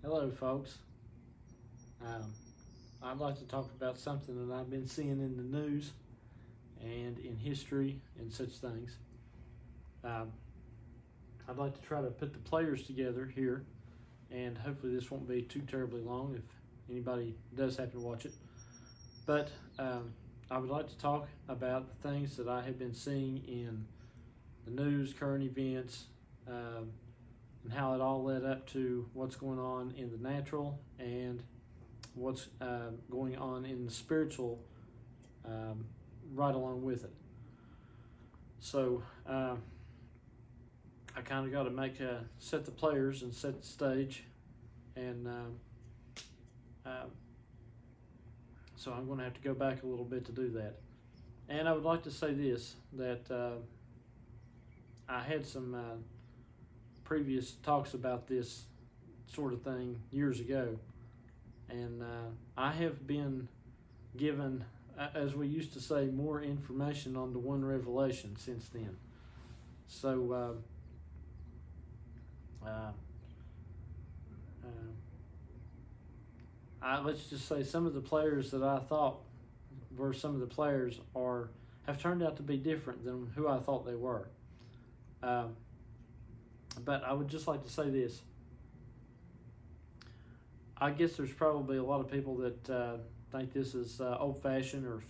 Hello, folks. Um, I'd like to talk about something that I've been seeing in the news and in history and such things. Um, I'd like to try to put the players together here, and hopefully, this won't be too terribly long if anybody does happen to watch it. But I would like to talk about the things that I have been seeing in the news, current events, and how it all led up to what's going on in the natural and what's going on in the spiritual right along with it. So I kind of got to set the players and set the stage, and so I'm going to have to go back a little bit to do that. And I would like to say this, that I had some previous talks about this sort of thing years ago, and I have been given, as we used to say, more information on the one revelation since then. So let's just say some of the players that I thought were some of the players have turned out to be different than who I thought they were. But I would just like to say this. I guess there's probably a lot of people that think this is old-fashioned or a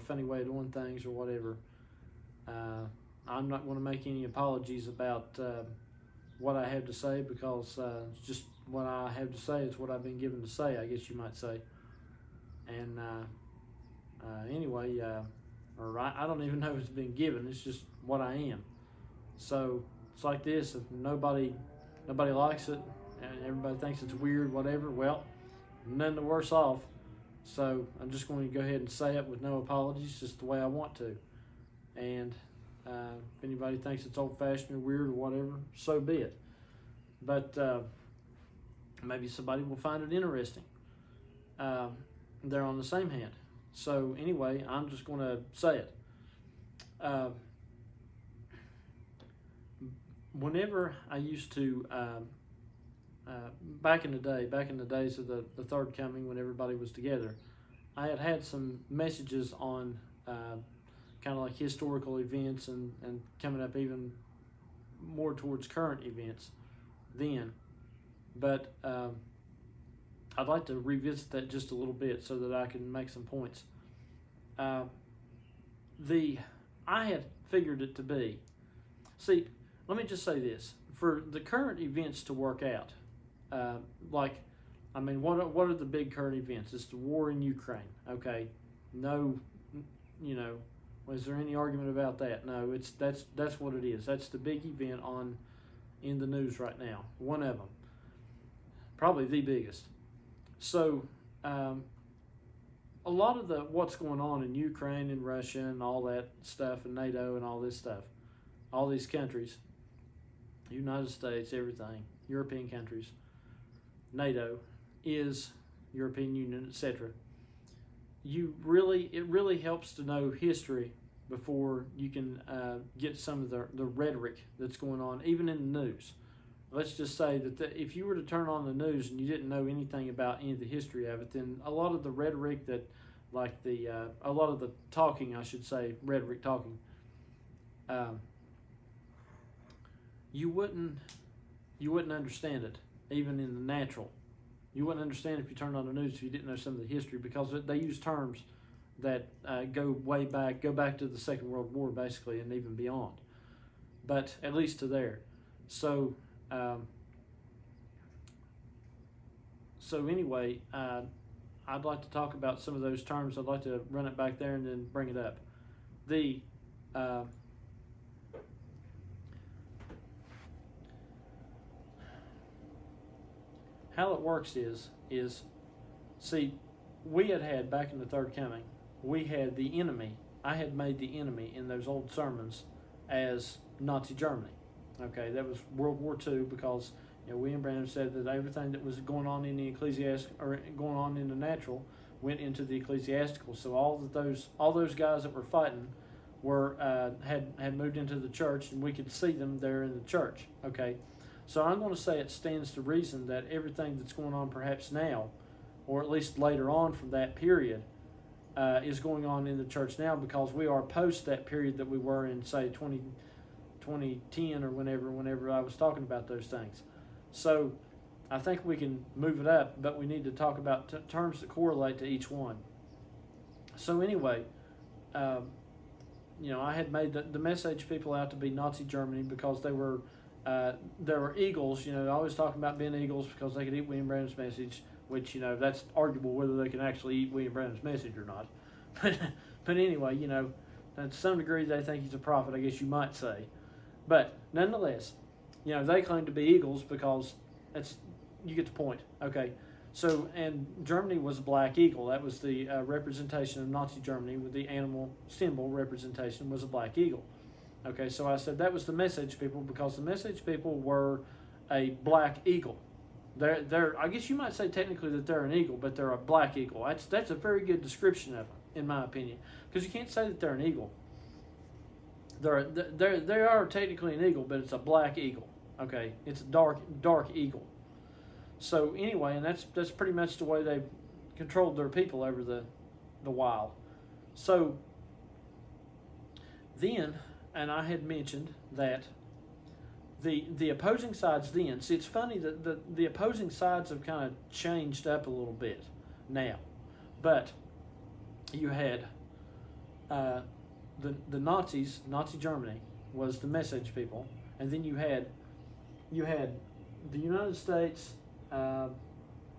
funny way of doing things or whatever. I'm not going to make any apologies about what I have to say, because it's just what I have to say. It's what I've been given to say, I guess you might say. And anyway, or I don't even know if it's been given. It's just what I am. So it's like this: if nobody likes it, and everybody thinks it's weird, whatever, well, none the worse off. So I'm just going to go ahead and say it with no apologies, just the way I want to. And if anybody thinks it's old-fashioned or weird or whatever, so be it. But maybe somebody will find it interesting. They're on the same hand. So anyway, I'm just going to say it. Whenever I used to, back in the days of the third coming, when everybody was together, I had some messages on kind of like historical events and coming up even more towards current events then. But I'd like to revisit that just a little bit so that I can make some points. I had figured it to be, see, let me just say this: for the current events to work out, what are the big current events? It's the war in Ukraine. Okay, no, was there any argument about that? No, that's what it is. That's the big event in the news right now. One of them, probably the biggest. So a lot of what's going on in Ukraine and Russia and all that stuff, and NATO and all this stuff, all these countries, United States, everything, European countries, NATO is European Union, etc. It really helps to know history before you can get some of the rhetoric that's going on, even in the news. Let's just say that if you were to turn on the news and you didn't know anything about any of the history of it, then a lot of the rhetoric a lot of the talking, I should say, rhetoric talking, you wouldn't understand it, even in the natural. You wouldn't understand if you turned on the news if you didn't know some of the history, because they use terms that go back to the Second World War, basically, and even beyond. But at least to there. So anyway, I'd like to talk about some of those terms. I'd like to run it back there and then bring it up. How it works is see, we had back in the third coming, we had the enemy. I had made the enemy in those old sermons as Nazi Germany. Okay, that was World War II, because William Branham said that everything that was going on in the going on in the natural went into the ecclesiastical. So all those guys that were fighting had moved into the church, and we could see them there in the church. Okay, So I'm going to say it stands to reason that everything that's going on perhaps now, or at least later on from that period, is going on in the church now, because we are post that period that we were in, say, 2010 or whenever I was talking about those things. So I think we can move it up, but we need to talk about terms that correlate to each one. So anyway, I had made the message people out to be Nazi Germany because there were eagles. I always talk about being eagles because they could eat William Branham's message, which, that's arguable whether they can actually eat William Branham's message or not. But anyway, to some degree they think he's a prophet, I guess you might say. But nonetheless, they claim to be eagles because you get the point. Okay. So, and Germany was a black eagle. That was the representation of Nazi Germany, with the animal symbol representation was a black eagle. Okay, so I said that was the message people, because the message people were a black eagle. They're I guess you might say technically that they're an eagle, but they're a black eagle. That's a very good description of them, in my opinion, because you can't say that they're an eagle. They are technically an eagle, but it's a black eagle. Okay, it's a dark eagle. So anyway, and that's pretty much the way they controlled their people over the while. So then, and I had mentioned that the opposing sides then, see, it's funny that the opposing sides have kind of changed up a little bit now. But you had the Nazis, Nazi Germany was the message people, and then you had the United States, the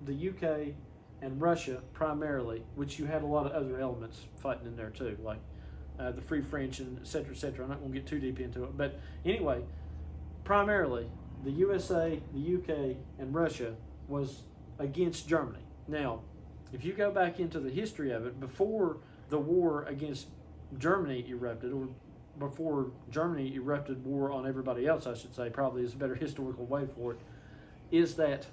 UK, and Russia primarily, which you had a lot of other elements fighting in there too, like the Free French and et cetera, et cetera. I'm not going to get too deep into it. But anyway, primarily the USA, the UK, and Russia was against Germany. Now, if you go back into the history of it, before the war against Germany erupted, or before Germany erupted war on everybody else, I should say, probably is a better historical way for it, is that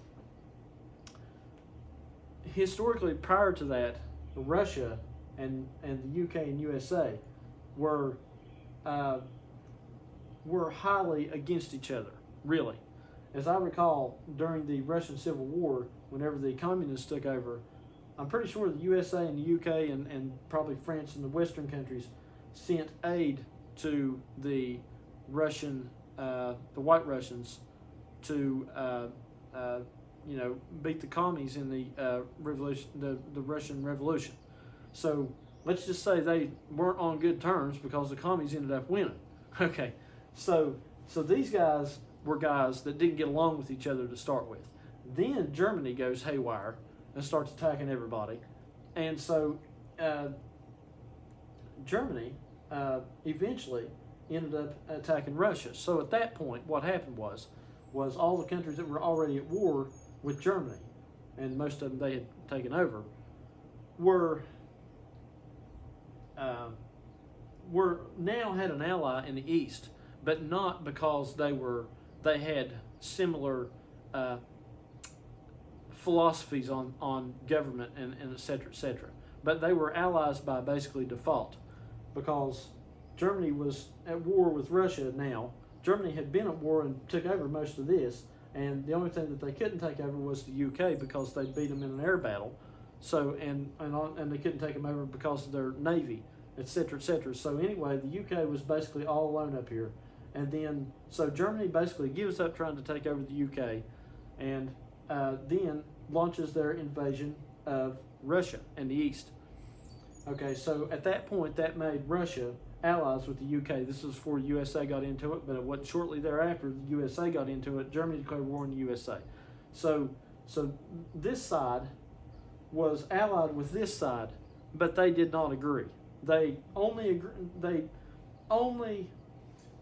historically prior to that, Russia and the UK and USA were highly against each other, really. As I recall, during the Russian Civil War, whenever the communists took over, I'm pretty sure the USA and the UK and probably France and the Western countries sent aid to the Russian, the White Russians, to beat the commies in the revolution, the Russian Revolution. So let's just say they weren't on good terms because the commies ended up winning. Okay, so these guys were guys that didn't get along with each other to start with. Then Germany goes haywire and starts attacking everybody, and so Germany eventually ended up attacking Russia. So at that point, what happened was all the countries that were already at war with Germany, and most of them they had taken over, were now had an ally in the East, but not because they had similar philosophies on government and et cetera, but they were allies by basically default, because Germany was at war with Russia now. Germany had been at war and took over most of this, and the only thing that they couldn't take over was the UK because they beat them in an air battle. So and they couldn't take them over because of their navy, et cetera, et cetera. So anyway, the UK was basically all alone up here, and then so Germany basically gives up trying to take over the UK, and then launches their invasion of Russia and the East. Okay, so at that point, that made Russia allies with the UK. This was before the USA got into it, but it wasn't shortly thereafter the USA got into it. Germany declared war on the USA. So this side was allied with this side, but they did not agree. They only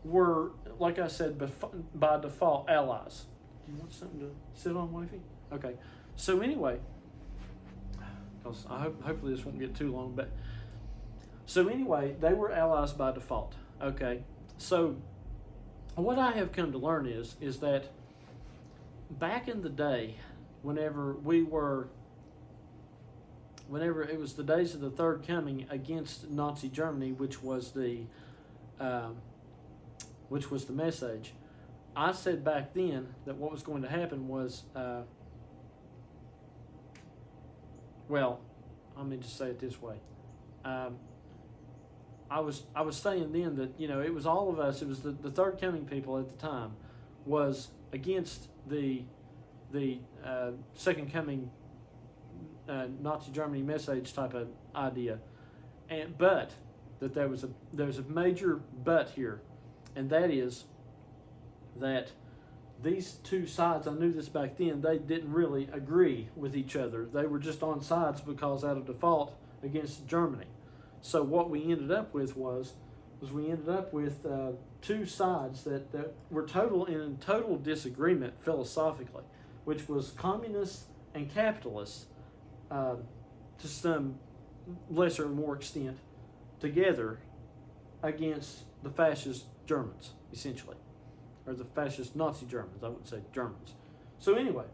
were, like I said, by default allies. Do you want something to sit on, wifey? Okay. So anyway, because hopefully this won't get too long, but so anyway, they were allies by default. Okay. So what I have come to learn is that back in the day, whenever it was the days of the Third Coming against Nazi Germany, which was the message, I said back then that what was going to happen was, well, let me just say it this way. I was saying then that, you know, it was all of us. It was the third coming people at the time was against the second coming Nazi Germany message type of idea, but that there was a major but here, and that is that these two sides, I knew this back then, they didn't really agree with each other. They were just on sides because out of default against Germany. So what we ended up with was we ended up with two sides that were in total disagreement philosophically, which was communists and capitalists, to some lesser or more extent, together against the fascist Germans, essentially. Or the fascist Nazi Germans, I would say Germans. So anyway,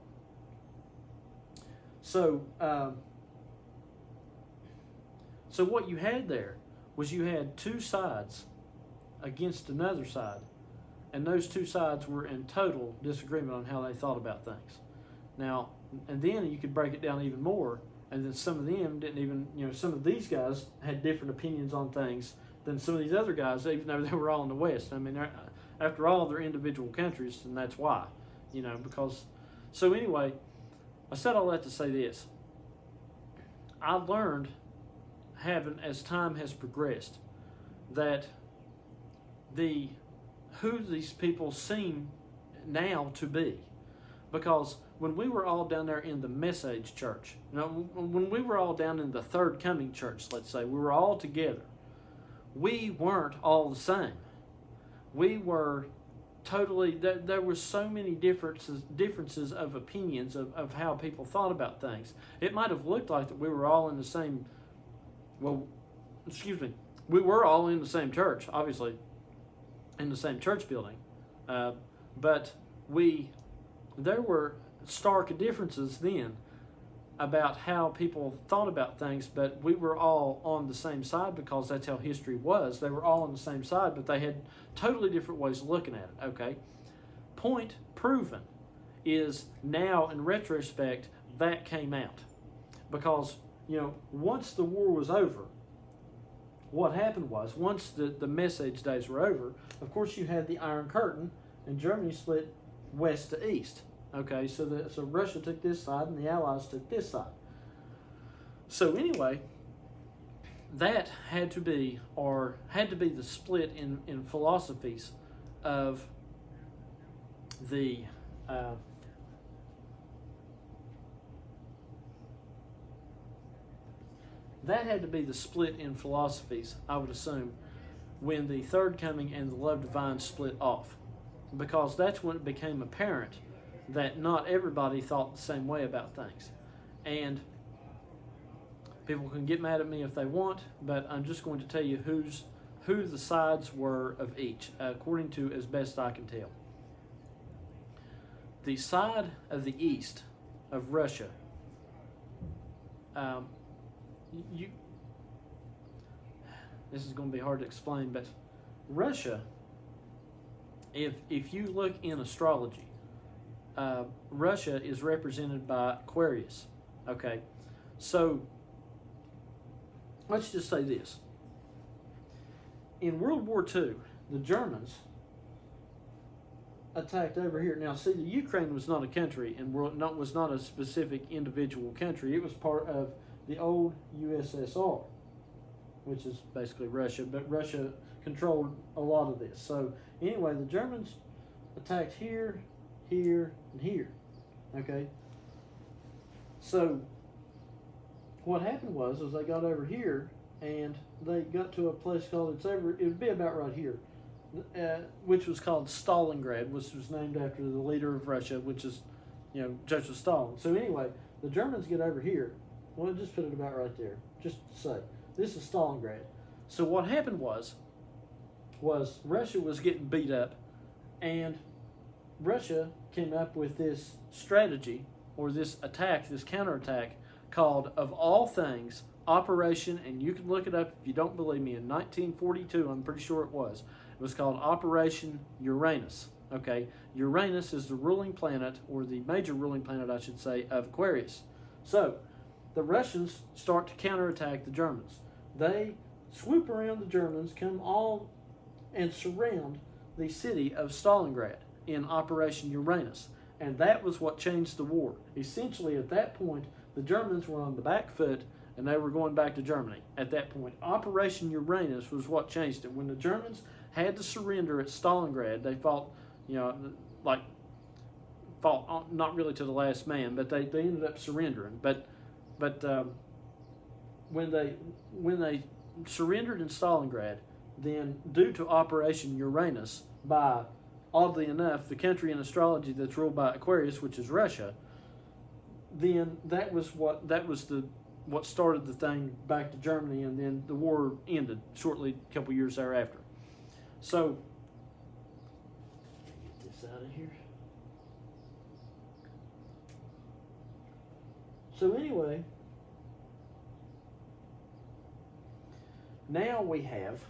so what you had there was you had two sides against another side, and those two sides were in total disagreement on how they thought about things. Now, and then you could break it down even more, and then some of them didn't even, you know, some of these guys had different opinions on things than some of these other guys, even though they were all in the West. I mean, after all, they're individual countries, and that's why, you know, because, so anyway, I said all that to say this. I learned, as time has progressed, that who these people seem now to be. Because when we were all down there in the Message Church, you know, when we were all down in the Third Coming Church, let's say, we were all together. We weren't all the same. We were totally, there were so many differences of opinions of how people thought about things. It might have looked like that we were all in the same, we were all in the same church, obviously, in the same church building, but there were stark differences then about how people thought about things, but we were all on the same side because that's how history was. They were all on the same side, but they had totally different ways of looking at it, okay? Point proven is now, in retrospect, that came out. Because, you know, once the war was over, what happened was, once the Message days were over, of course you had the Iron Curtain, and Germany split west to east. Okay, so Russia took this side and the Allies took this side. So anyway, that had to be the split in philosophies of the that had to be the split in philosophies, I would assume, when the Third Coming and the Love Divine split off. Because that's when it became apparent that not everybody thought the same way about things. And people can get mad at me if they want, but I'm just going to tell you who the sides were of each, according to as best I can tell. The side of the east of Russia, this is going to be hard to explain, but Russia, if you look in astrology, Russia is represented by Aquarius. Okay, so let's just say this. In World War II, the Germans attacked over here. Now, see, the Ukraine was not a country and was not a specific individual country. It was part of the old USSR, which is basically Russia, but Russia controlled a lot of this. So anyway, the Germans attacked here, here, and here. Okay? So what happened was they got over here and they got to a place called, it would be about right here, which was called Stalingrad, which was named after the leader of Russia, which is, Joseph Stalin. So anyway, the Germans get over here. Well, just put it about right there, just to say. This is Stalingrad. So what happened was Russia was getting beat up, and Russia came up with this strategy, or this attack, this counterattack, called, of all things, Operation, and you can look it up if you don't believe me, in 1942, I'm pretty sure it was called Operation Uranus. Okay, Uranus is the ruling planet, or the major ruling planet, I should say, of Aquarius. So, the Russians start to counterattack the Germans. They swoop around the Germans, come all and surround the city of Stalingrad in Operation Uranus. And that was what changed the war. Essentially, at that point, the Germans were on the back foot and they were going back to Germany at that point. Operation Uranus was what changed it. When the Germans had to surrender at Stalingrad, they fought, fought not really to the last man, but they ended up surrendering. But when they surrendered in Stalingrad, then due to Operation Uranus, by, oddly enough, the country in astrology that's ruled by Aquarius, which is Russia, then that was what started the thing back to Germany, and then the war ended shortly, a couple years thereafter. So, get this out of here. So anyway, now we have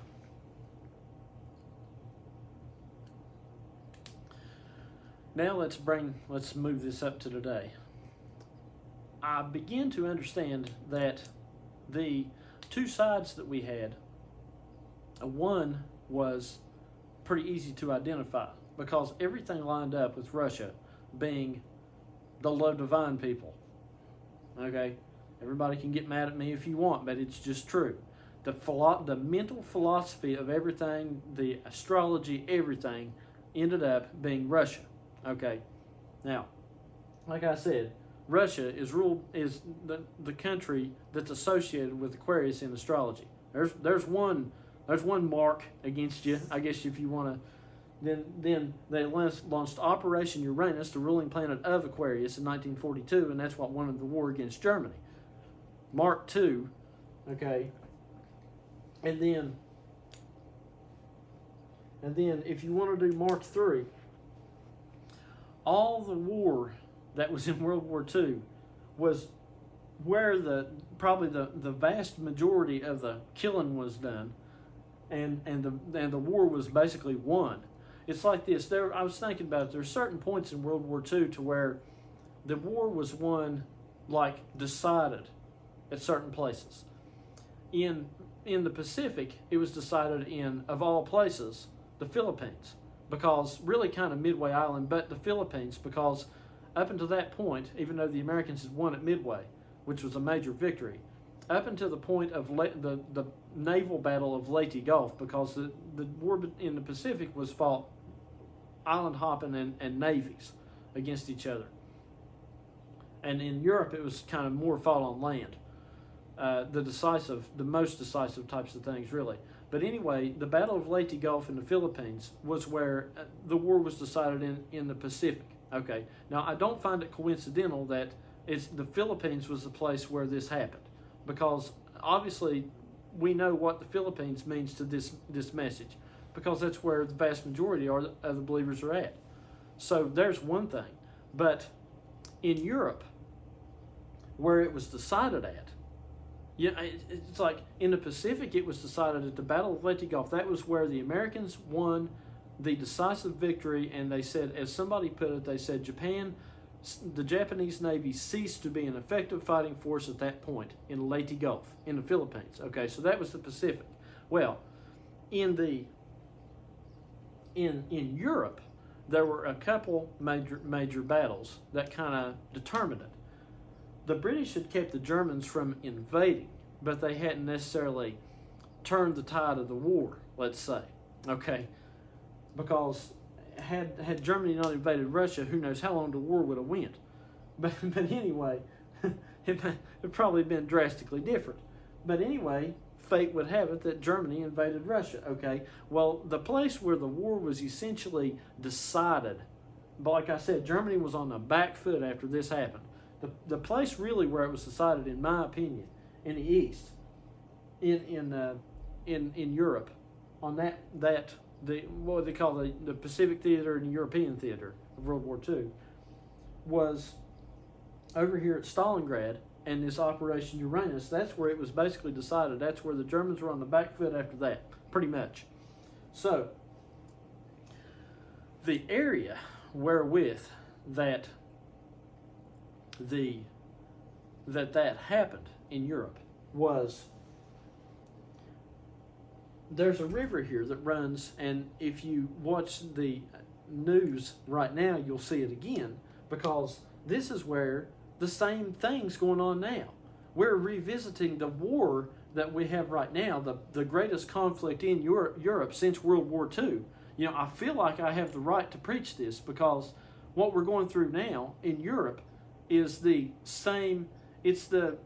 let's move this up to today. I begin to understand that the two sides that we had, one was pretty easy to identify because everything lined up with Russia being the low divine people. Okay? Everybody can get mad at me if you want, but it's just true. The mental philosophy of everything, the astrology, everything, ended up being Russia. Okay? Now, like I said, Russia is the country that's associated with Aquarius in astrology. There's one mark against you, I guess, if you want to. Then they launched Operation Uranus, the ruling planet of Aquarius, in 1942, and that's what won the war against Germany. Mark II, okay, and then if you want to do Mark III, all the war that was in World War II was where probably the vast majority of the killing was done, and the war was basically won. It's like this. I was thinking about it. There are certain points in World War II to where the war was won, like decided, at certain places. In the Pacific, it was decided in, of all places, the Philippines, because really kind of Midway Island, but the Philippines, because up until that point, even though the Americans had won at Midway, which was a major victory, up until the point of the naval battle of Leyte Gulf, because the war in the Pacific was fought island hopping and navies against each other. And in Europe, it was kind of more fought on land. The most decisive types of things, really. But anyway, the Battle of Leyte Gulf in the Philippines was where the war was decided in the Pacific. Okay, now I don't find it coincidental that the Philippines was the place where this happened, because obviously we know what the Philippines means to this message, because that's where the vast majority of the believers are at. So there's one thing. But in Europe, where it was decided at, it's like in the Pacific, it was decided at the Battle of Leyte Gulf. That was where the Americans won the decisive victory, and they said, as somebody put it, they said the Japanese Navy ceased to be an effective fighting force at that point in Leyte Gulf, in the Philippines. Okay, so that was the Pacific. Well, in Europe, there were a couple major battles that kind of determined it. The British had kept the Germans from invading, but they hadn't necessarily turned the tide of the war, let's say. Okay, because had Germany not invaded Russia, who knows how long the war would have went. But anyway, it probably been drastically different. But anyway, fate would have it that Germany invaded Russia. Okay, well, the place where the war was essentially decided, but like I said, Germany was on the back foot after this happened. The place really where it was decided, in my opinion, in the East, in Europe, on what they call the Pacific Theater and the European Theater of World War II, was over here at Stalingrad and this Operation Uranus. That's where it was basically decided. That's where the Germans were on the back foot after that, pretty much. So, the area wherewith that that happened in Europe was, there's a river here that runs, and if you watch the news right now, you'll see it again, because this is where the same thing's going on now. We're revisiting the war that we have right now, the greatest conflict in Europe since World War II. You know, I feel like I have the right to preach this, because what we're going through now in Europe is the same. It's the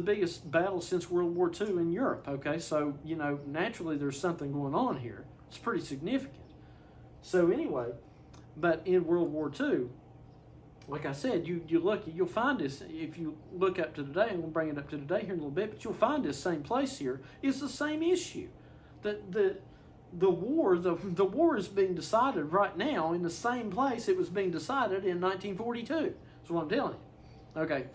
biggest battle since World War II in Europe. Okay, so you know, naturally there's something going on here. It's pretty significant. So anyway, but in World War II, like I said, you'll find this if you look up to today. I'm going to bring it up to today here in a little bit, but you'll find this same place here is the same issue. The war is being decided right now in the same place it was being decided in 1942. That's what I'm telling you. Okay.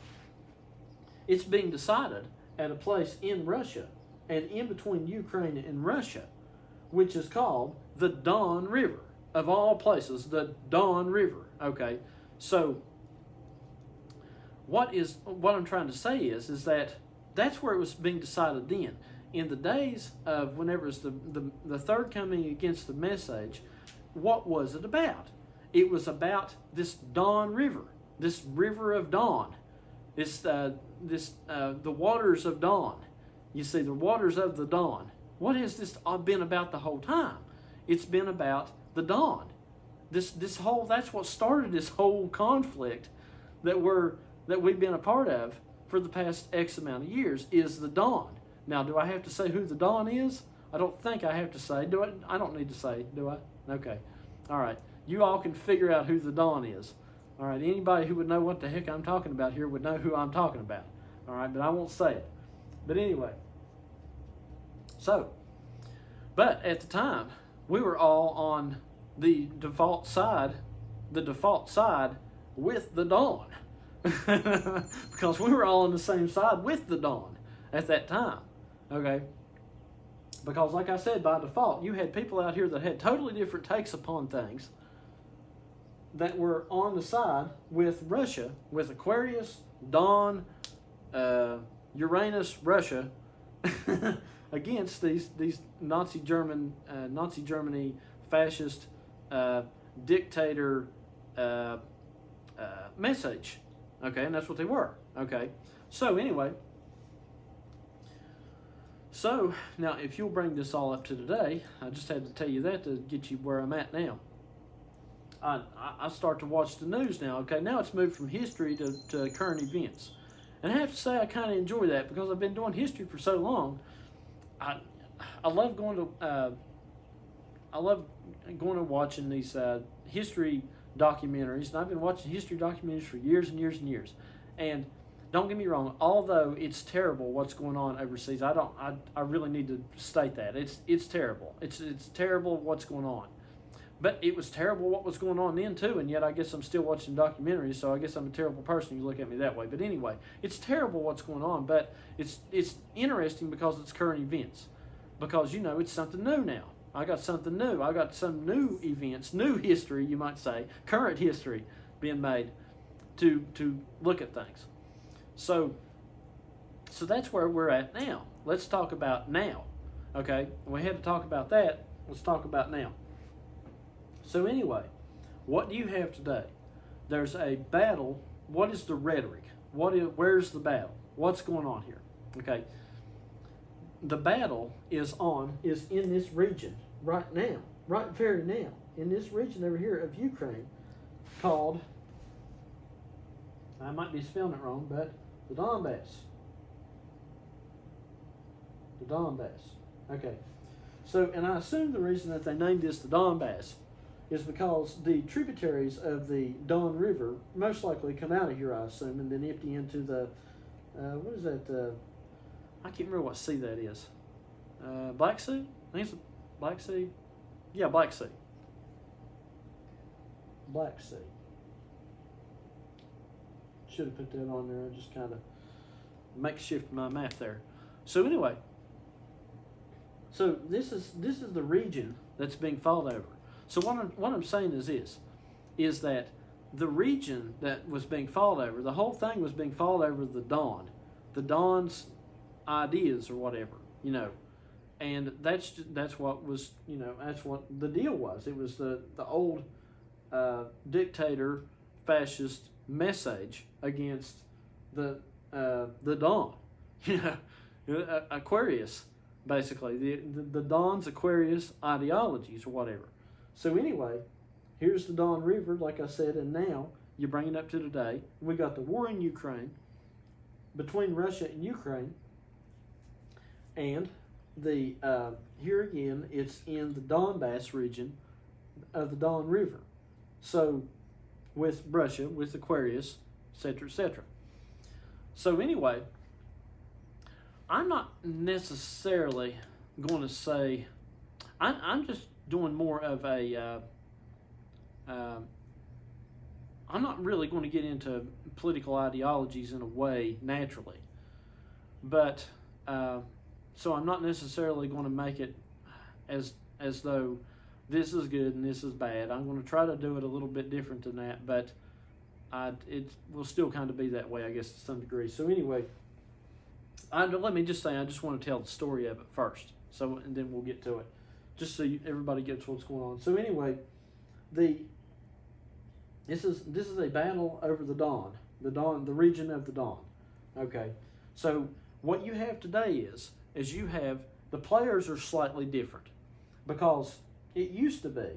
It's being decided at a place in Russia and in between Ukraine and Russia, which is called the Don River. Of all places, the Don River. Okay. So what I'm trying to say is that that's where it was being decided then. In the days of whenever it was the third coming against the message, what was it about? It was about this Don River, this river of Dawn, the waters of Dawn. You see, the waters of the Dawn. What has this been about the whole time? It's been about the Dawn. That's what started this whole conflict that we've been a part of for the past X amount of years, is the Dawn. Now, do I have to say who the Dawn is? I don't think I have to say. Do I? I don't need to say, do I? Okay. All right. You all can figure out who the Dawn is. All right. Anybody who would know what the heck I'm talking about here would know who I'm talking about. All right. But I won't say it. But anyway. So, but at the time, we were all on the default side with the Dawn. Because we were all on the same side with the Dawn at that time. Okay? Because like I said, by default, you had people out here that had totally different takes upon things that were on the side with Russia, with Aquarius, Dawn, Uranus, Russia, against these Nazi Germany fascist dictator message. Okay, and that's what they were. Okay, so anyway, so now if you'll bring this all up to today, I just had to tell you that to get you where I'm at now. I start to watch the news now. Okay, now it's moved from history to current events, and I have to say I kind of enjoy that, because I've been doing history for so long. I love going to watching these history documentaries, and I've been watching history documentaries for years and years and years. And don't get me wrong, although it's terrible what's going on overseas, I really need to state that it's terrible. It's terrible what's going on. But it was terrible what was going on then too, and yet I guess I'm still watching documentaries, so I guess I'm a terrible person if you look at me that way. But anyway, it's terrible what's going on, but it's interesting because it's current events. Because, you know, it's something new now. I got something new. I got some new events, new history, you might say, current history being made to look at things. So that's where we're at now. Let's talk about now. Okay? We had to talk about that. Let's talk about now. So anyway, what do you have today? There's a battle. What is the rhetoric? Where's the battle? What's going on here? Okay? The battle is in this region right now, very now, in this region over here of Ukraine, called, I might be spelling it wrong, but the Donbass. The Donbass. Okay. So, and I assume the reason that they named this the Donbass is because the tributaries of the Don River most likely come out of here, I assume, and then empty into the, what is that, I can't remember what sea that is. Black Sea? I think it's Black Sea. Yeah, Black Sea. Black Sea. Should have put that on there. I just kind of makeshift my map there. So anyway, so this is the region that's being fought over. So what I'm saying is this, is that the region that was being fought over, the whole thing was being fought over the Don's ideas or whatever, and that's what was, that's what the deal was. It was the old dictator fascist message against the Don, Aquarius, basically the Don's Aquarius ideologies or whatever. So anyway, here's the Don River, like I said, and now you bring it up to today. We got the war in Ukraine, between Russia and Ukraine, and the here again, it's in the Donbass region of the Don River. So with Russia, with Aquarius, etc., etc. So anyway, I'm not necessarily going to say, I'm just doing more of a, I'm not really going to get into political ideologies in a way naturally, but so I'm not necessarily going to make it as though this is good and this is bad. I'm going to try to do it a little bit different than that, but it will still kind of be that way, I guess, to some degree. So anyway, let me just say, I just want to tell the story of it first, and then we'll get to it, just so everybody gets what's going on. So anyway, this is a battle over the region of the Don. Okay, so what you have today is you have, the players are slightly different, because it used to be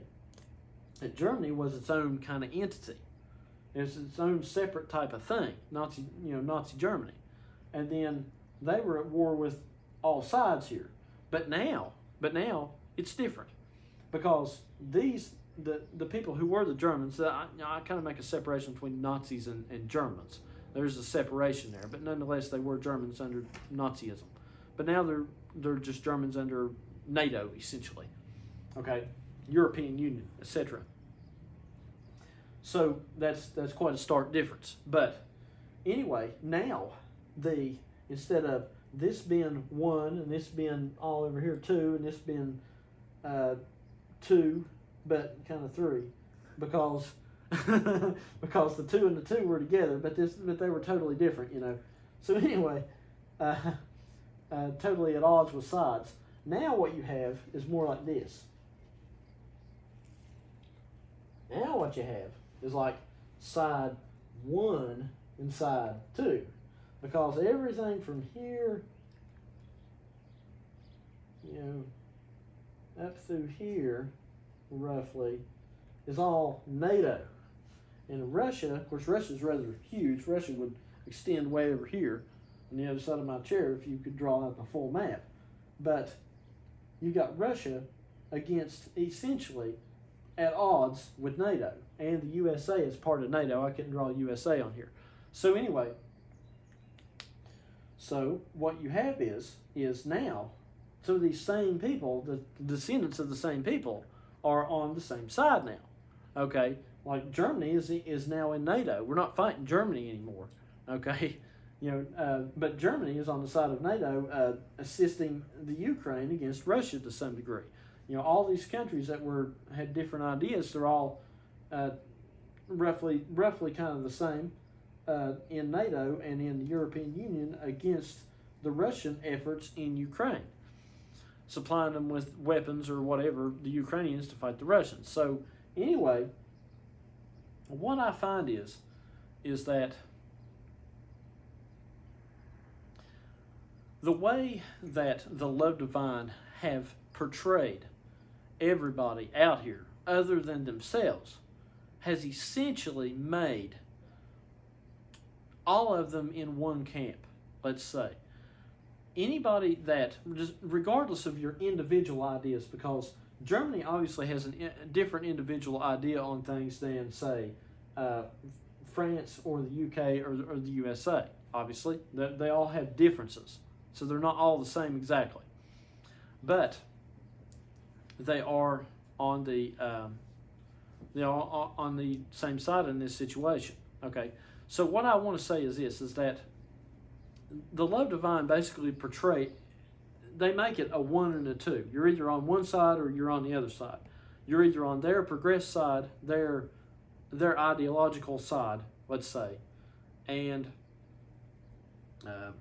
that Germany was its own kind of entity. It's its own separate type of thing, Nazi Germany. And then they were at war with all sides here. But now it's different, because the people who were the Germans, I kind of make a separation between Nazis and Germans. There's a separation there, but nonetheless they were Germans under Nazism. But now they're just Germans under NATO, essentially. Okay, European Union, etc. So that's quite a stark difference. But anyway, now instead of this being 1 and this being all over here 2 and this being 2, but kind of 3, because because the 2 and the 2 were together, but they were totally different, So anyway, totally at odds with sides. Now what you have is more like this. Now what you have is like side 1 and side 2, because everything from here, up through here, roughly, is all NATO. And Russia, of course, Russia's rather huge. Russia would extend way over here on the other side of my chair if you could draw out the full map. But you got Russia against, essentially, at odds with NATO, and the USA is part of NATO. I couldn't draw USA on here. So anyway, so what you have is now, so these same people, the descendants of the same people, are on the same side now. Okay, like Germany is now in NATO. We're not fighting Germany anymore. Okay, but Germany is on the side of NATO, assisting the Ukraine against Russia to some degree. All these countries that had different ideas, they're all roughly kind of the same in NATO and in the European Union against the Russian efforts in Ukraine, supplying them with weapons or whatever, the Ukrainians, to fight the Russians. So anyway, what I find is that the way that the Love Divine have portrayed everybody out here other than themselves has essentially made all of them in one camp, let's say. Anybody that, just regardless of your individual ideas, because Germany obviously has a different individual idea on things than, say, France or the UK or the USA, obviously. They all have differences, so they're not all the same exactly. But they are on the same side in this situation. Okay, so what I want to say is this: is that the Love Divine basically they make it a 1 and a 2. You're either on one side or you're on the other side. you're either on their progress side, their ideological side, let's say, and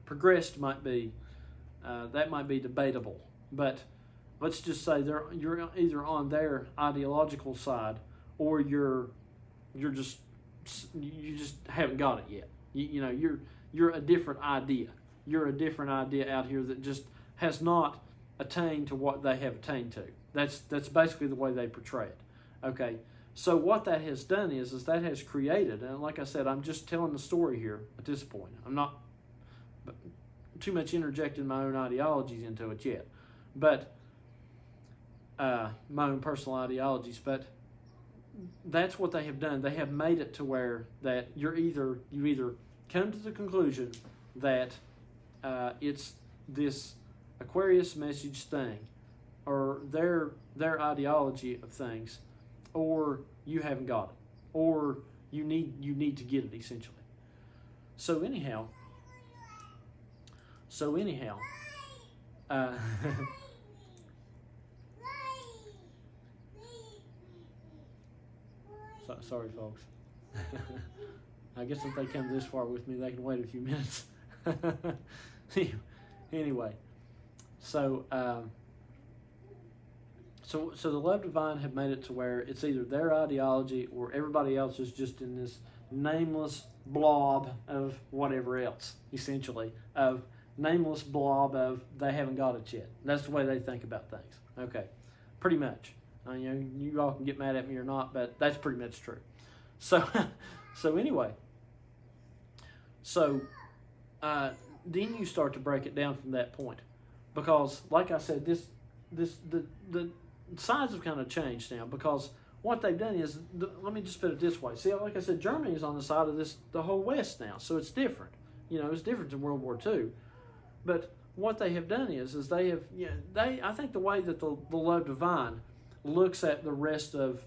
progressed might be that might be debatable, but let's just say you're either on their ideological side, or you just haven't got it yet. You're a different idea. You're a different idea out here that just has not attained to what they have attained to. That's basically the way they portray it. Okay, so what that has done is that has created, and like I said, I'm just telling the story here at this point. I'm not too much interjecting my own ideologies into it yet, but my own personal ideologies. But that's what they have done. They have made it to where that you either come to the conclusion that it's this Aquarius message thing, or their ideology of things, or you haven't got it, or you need to get it, essentially. So anyhow, sorry, folks. I guess if they come this far with me, they can wait a few minutes. Anyway, so the Love Divine have made it to where it's either their ideology or everybody else is just in this nameless blob of whatever else, essentially, of nameless blob of they haven't got it yet. That's the way they think about things. Okay, pretty much. You all can get mad at me or not, but that's pretty much true. So, anyway, then you start to break it down from that point, because, like I said, the sides have kind of changed now, because what they've done is, let me just put it this way. See, like I said, Germany is on the side of the whole West now, so it's different. It's different than World War II. But what they have done is they have, I think the way that the Love Divine looks at the rest of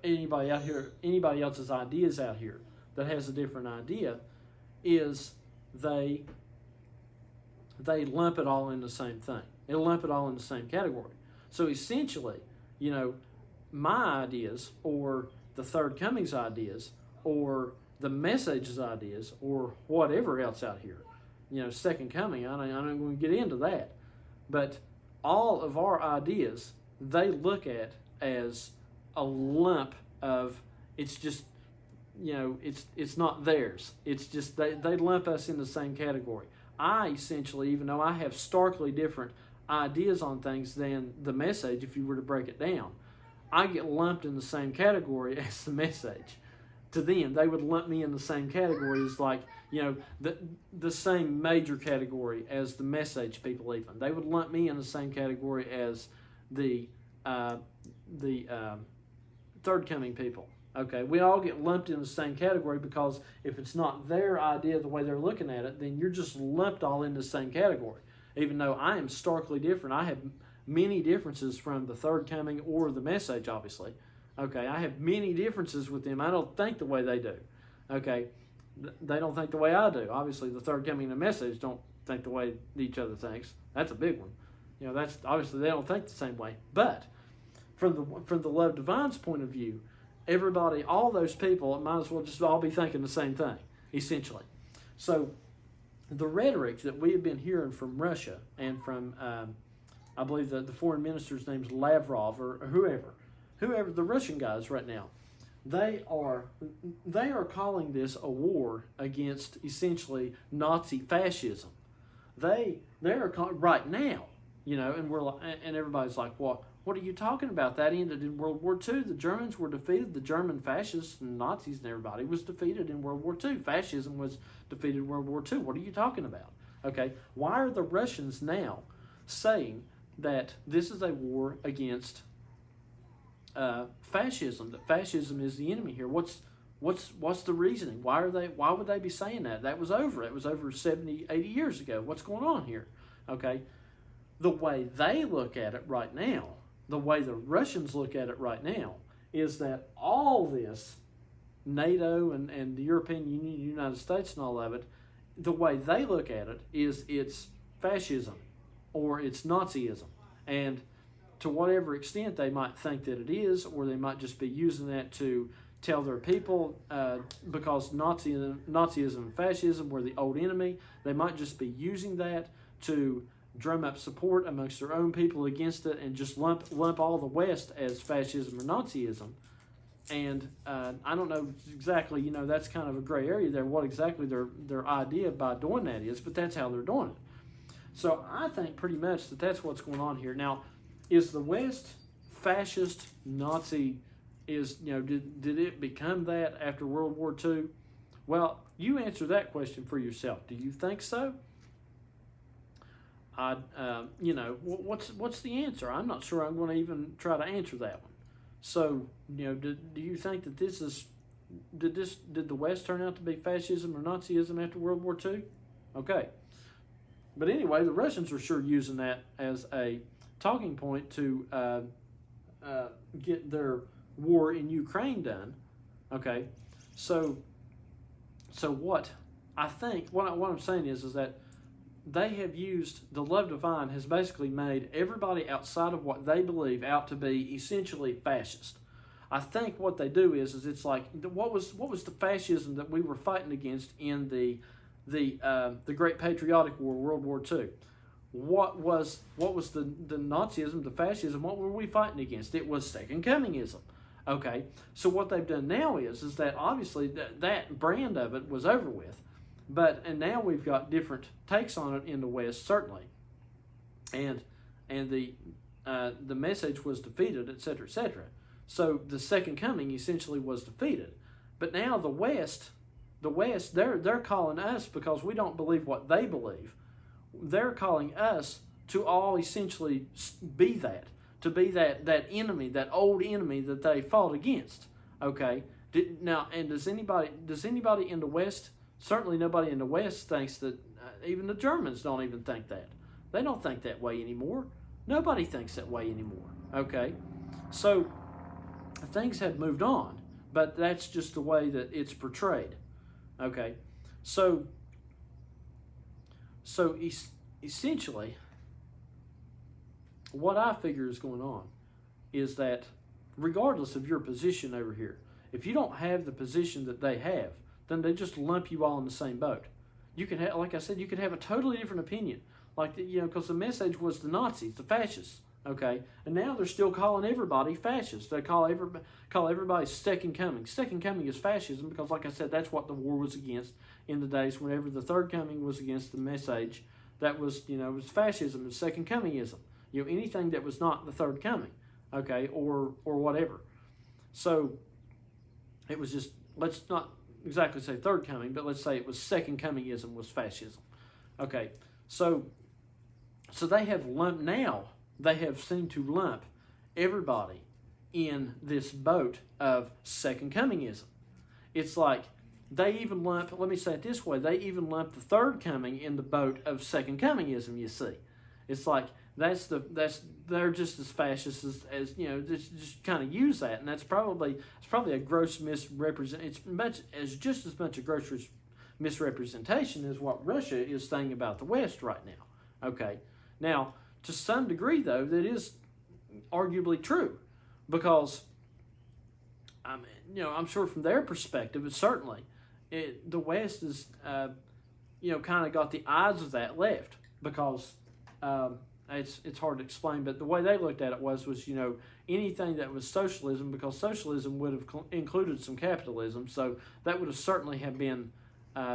anybody out here, anybody else's ideas out here that has a different idea, is they lump it all in the same thing. They lump it all in the same category. So essentially, my ideas, or the Third Coming's ideas, or the Message's ideas, or whatever else out here, Second Coming, I'm not going to get into that. But all of our ideas, they look at as a lump of, it's just, it's not theirs. It's just, they lump us in the same category. I essentially, even though I have starkly different ideas on things than the Message, if you were to break it down, I get lumped in the same category as the Message. To them, they would lump me in the same category as, like, the same major category as the Message people. Even they would lump me in the same category as the Third Coming people. Okay, we all get lumped in the same category, because if it's not their idea, the way they're looking at it, then you're just lumped all in the same category. Even though I am starkly different, I have many differences from the Third Coming or the Message, obviously. Okay, I have many differences with them. I don't think the way they do. Okay, they don't think the way I do. Obviously, the Third Coming and the Message don't think the way each other thinks. That's a big one. That's obviously they don't think the same way. But from the Love Divine's point of view, everybody, all those people, might as well just all be thinking the same thing, essentially. So the rhetoric that we have been hearing from Russia and from, I believe the foreign minister's name is Lavrov, or whoever the Russian guys right now, they are calling this a war against, essentially, Nazi fascism. They are right now, and everybody's like, well, what are you talking about? That ended in World War II. The Germans were defeated. The German fascists and Nazis and everybody was defeated in World War II. Fascism was defeated in World War II. What are you talking about? Okay, why are the Russians now saying that this is a war against fascism? That fascism is the enemy here. What's the reasoning? Why would they be saying that? That was over. It was over 70, 80 years ago. What's going on here? Okay, the way they look at it right now, the way the Russians look at it right now, is that all this, NATO and the European Union, the United States and all of it, the way they look at it is it's fascism or it's Nazism. And to whatever extent they might think that it is, or they might just be using that to tell their people, because Nazism and fascism were the old enemy, they might just be using that to drum up support amongst their own people against it, and just lump all the West as fascism or Nazism. And I don't know exactly, that's kind of a gray area there, what exactly their idea by doing that is, but that's how they're doing it. So I think pretty much that's what's going on here. Now, is the West fascist, Nazi? Did it become that after World War II? Well, you answer that question for yourself. Do you think so? What's the answer? I'm not sure I'm going to even try to answer that one. So, do you think that did the West turn out to be fascism or Nazism after World War II? Okay. But anyway, the Russians are sure using that as a talking point to get their war in Ukraine done. Okay. So what I think, what I'm saying is that they have used, the love divine has basically made everybody outside of what they believe out to be essentially fascist. I think what they do is it's like, what was the fascism that we were fighting against in the Great Patriotic War, World War II? What was the Nazism, the fascism? What were we fighting against? It was second comingism. Okay, so what they've done now is that obviously that brand of it was over with. And now we've got different takes on it in the West, certainly, and the message was defeated, etc., etc. So the second coming essentially was defeated. But now the West, they're calling us, because we don't believe what they believe. They're calling us to all essentially be that, to be that enemy, that old enemy that they fought against. Okay, does anybody in the West? Certainly nobody in the West thinks that, even the Germans don't even think that. They don't think that way anymore. Nobody thinks that way anymore. Okay? So things have moved on, but that's just the way that it's portrayed. Okay? So essentially, what I figure is going on is that regardless of your position over here, if you don't have the position that they have, then they just lump you all in the same boat. You can have, like I said, you could have a totally different opinion, because the message was the Nazis, the fascists, okay, and now they're still calling everybody fascist. They call everybody second coming. Second coming is fascism because, like I said, that's what the war was against in the days whenever the third coming was against the message. That was, it was fascism and second comingism. Anything that was not the third coming, okay, or whatever. So it was just, let's not exactly say third coming, but let's say it was second comingism was fascism. Okay, so they have seemed to lump everybody in this boat of second comingism. It's like they even lump, let me say it this way, they even lump the third coming in the boat of second comingism, you see. It's like they're just as fascist as just kind of use that, and it's probably a gross misrepresentation. It's just as much a gross misrepresentation as what Russia is saying about the West right now. Okay, now to some degree though, that is arguably true, because I'm sure from their perspective, the West is kind of got the odds of that left, because it's hard to explain, but the way they looked at it was anything that was socialism, because socialism would have included some capitalism, so that would have certainly have been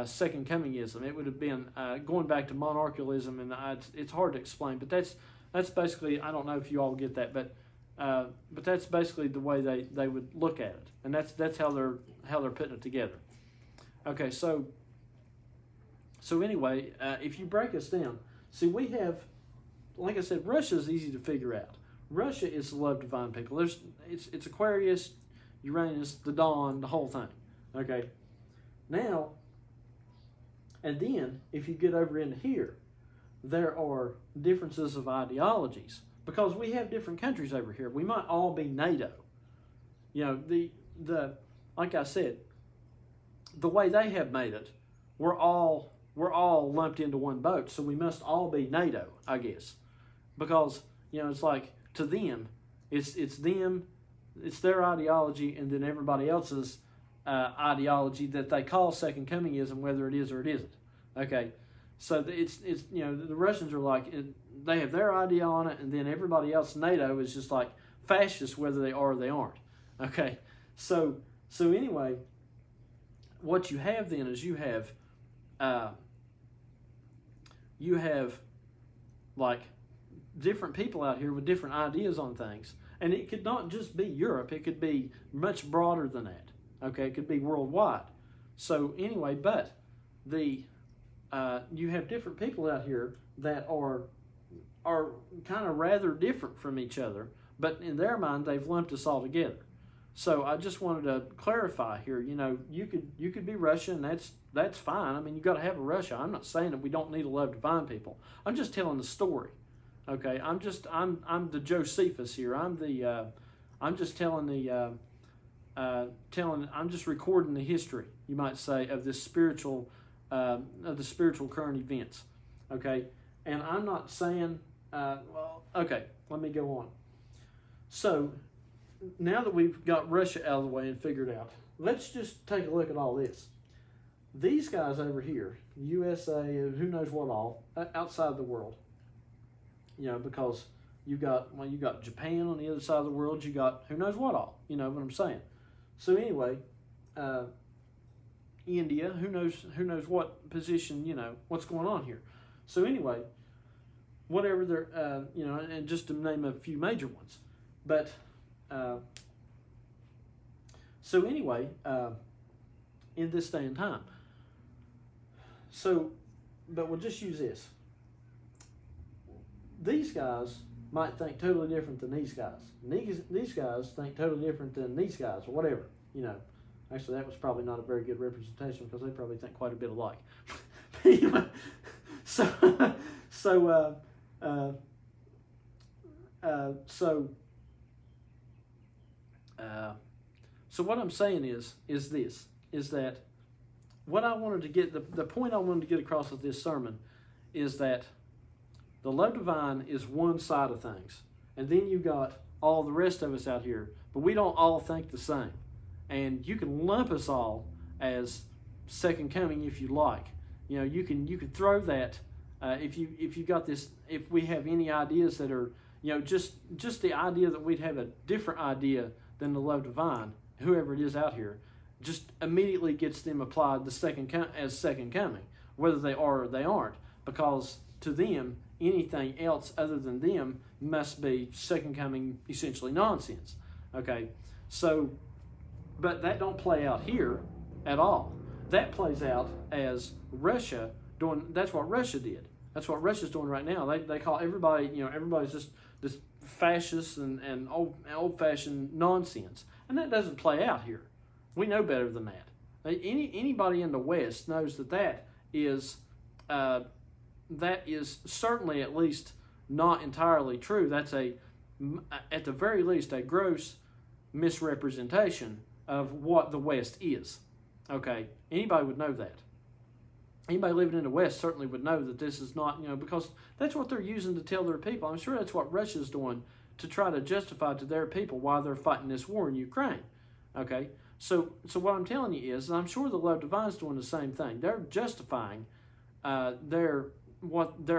second comingism. It would have been going back to monarchialism, and it's hard to explain, but that's basically, I don't know if you all get that, but that's basically the way they would look at it, and that's how they're putting it together. Okay, so anyway, if you break us down, see, we have, like I said, Russia is easy to figure out. Russia is the love divine people. It's Aquarius, Uranus, the dawn, the whole thing. Okay, now, and then if you get over into here, there are differences of ideologies, because we have different countries over here. We might all be NATO. Like I said, the way they have made it, we're all lumped into one boat, so we must all be NATO, I guess. Because, it's like, to them, it's them, it's their ideology, and then everybody else's ideology that they call second comingism, whether it is or it isn't. Okay, so it's the Russians are like they have their idea on it, and then everybody else, NATO, is just like fascist, whether they are or they aren't. Okay, so anyway, what you have then is you have like different people out here with different ideas on things, and it could not just be Europe; it could be much broader than that. Okay, it could be worldwide. So anyway, but you have different people out here that are kind of rather different from each other, but in their mind they've lumped us all together. So I just wanted to clarify here. You could be Russia, and that's fine. I mean, you got to have a Russia. I'm not saying that we don't need to love divine people. I'm just telling the story. Okay, I'm the Josephus here. I'm just telling I'm just recording the history, you might say, of this spiritual current events. Okay, and I'm not saying okay, let me go on. So now that we've got Russia out of the way and figured out, let's just take a look at all this. These guys over here, USA, who knows what all, outside the world, because you got Japan on the other side of the world, you got who knows what all, you know what I'm saying. So anyway, India, who knows what position, what's going on here. So anyway, whatever they're, and just to name a few major ones. But, so anyway, in this day and time. So, but we'll just use this. These guys might think totally different than these guys. These guys think totally different than these guys, or whatever, Actually, that was probably not a very good representation because they probably think quite a bit alike. Anyway, so what I'm saying is that what I wanted to get, the point I wanted to get across with this sermon is that the love divine is one side of things, and then you got all the rest of us out here, but we don't all think the same. And you can lump us all as second coming if you like. You can throw that if you got this. If we have any ideas that are just the idea that we'd have a different idea than the love divine, whoever it is out here, just immediately gets them applied as second coming, whether they are or they aren't, because to them anything else other than them must be second coming, essentially nonsense. Okay, so. But that don't play out here at all. That plays out as Russia doing. That's what Russia did. That's what Russia's doing right now. They call everybody, everybody's just this fascist and old-fashioned nonsense. And that doesn't play out here. We know better than that. Anybody in the West knows that is certainly at least not entirely true. That's at the very least a gross misrepresentation of what the West is. Okay, anybody would know that. Anybody living in the West certainly would know that this is not, because that's what they're using to tell their people. I'm sure that's what Russia's doing to try to justify to their people why they're fighting this war in Ukraine. Okay, so what I'm telling you is, and I'm sure the Love Divine's doing the same thing. They're justifying their